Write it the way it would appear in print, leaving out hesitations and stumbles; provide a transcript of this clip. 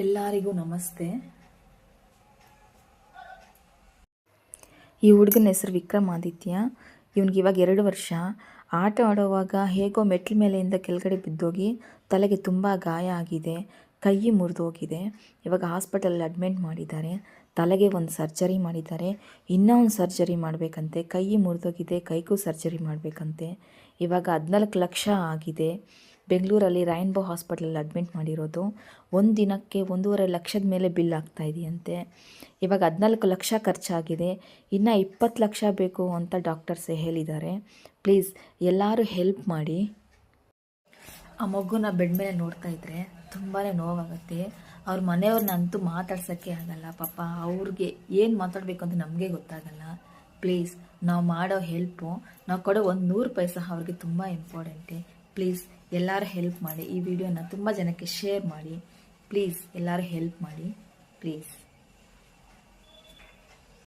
ಎಲ್ಲರಿಗೂ ನಮಸ್ತೆ. ಈ ಹುಡುಗನ ಹೆಸರು ವಿಕ್ರಮಾದಿತ್ಯ. ಇವನಿಗೆ ಇವಾಗ 2 ವರ್ಷ. ಆಟ ಆಡುವಾಗ ಹೇಗೋ ಮೆಟ್ಲ ಮೇಲೆಯಿಂದ ಕೆಳಗಡೆ ಬಿದ್ದೋಗಿ ತಲೆಗೆ ತುಂಬ ಗಾಯ ಆಗಿದೆ, ಕೈ ಮುರಿದೋಗಿದೆ. ಇವಾಗ ಹಾಸ್ಪಿಟಲಲ್ಲಿ ಅಡ್ಮಿಟ್ ಮಾಡಿದ್ದಾರೆ. ತಲೆಗೆ ಒಂದು ಸರ್ಜರಿ ಮಾಡಿದ್ದಾರೆ, ಇನ್ನೂ ಒಂದು ಸರ್ಜರಿ ಮಾಡಬೇಕಂತೆ. ಕೈ ಮುರಿದೋಗಿದೆ, ಕೈಗೂ ಸರ್ಜರಿ ಮಾಡಬೇಕಂತೆ. ಇವಾಗ 14 ಲಕ್ಷ ಆಗಿದೆ. ಬೆಂಗಳೂರಲ್ಲಿ ರೈನ್ಬೋ ಹಾಸ್ಪಿಟಲಲ್ಲಿ ಅಡ್ಮಿಟ್ ಮಾಡಿರೋದು. ಒಂದು ದಿನಕ್ಕೆ 1.5 ಲಕ್ಷದ ಮೇಲೆ ಬಿಲ್ ಆಗ್ತಾ ಇದೆಯಂತೆ. ಇವಾಗ 14 ಲಕ್ಷ ಖರ್ಚಾಗಿದೆ, ಇನ್ನು 20 ಲಕ್ಷ ಬೇಕು ಅಂತ ಡಾಕ್ಟರ್ಸ್ ಹೇಳಿದ್ದಾರೆ. ಪ್ಲೀಸ್ ಎಲ್ಲರೂ ಹೆಲ್ಪ್ ಮಾಡಿ. ಆ ಮಗುನ ಬೆಡ್ ಮೇಲೆ ನೋಡ್ತಾ ಇದ್ರೆ ತುಂಬಾ ನೋವಾಗುತ್ತೆ. ಅವ್ರ ಮನೆಯವ್ರನ್ನಂತೂ ಮಾತಾಡ್ಸೋಕ್ಕೆ ಆಗಲ್ಲ. ಪಾಪ ಅವ್ರಿಗೆ ಏನು ಮಾತಾಡಬೇಕು ಅಂತ ನಮಗೆ ಗೊತ್ತಾಗಲ್ಲ. ಪ್ಲೀಸ್ ನಾವು ಮಾಡೋ ಹೆಲ್ಪು, ನಾವು ಕೊಡೋ 100 ಪೈಸೆ ಅವ್ರಿಗೆ ತುಂಬ ಇಂಪಾರ್ಟೆಂಟೆ. ಪ್ಲೀಸ್ ಎಲ್ಲರೂ ಹೆಲ್ಪ್ ಮಾಡಿ. ಈ ವಿಡಿಯೋನ ತುಂಬ ಜನಕ್ಕೆ ಶೇರ್ ಮಾಡಿ. ಪ್ಲೀಸ್ ಎಲ್ಲರೂ ಹೆಲ್ಪ್ ಮಾಡಿ ಪ್ಲೀಸ್.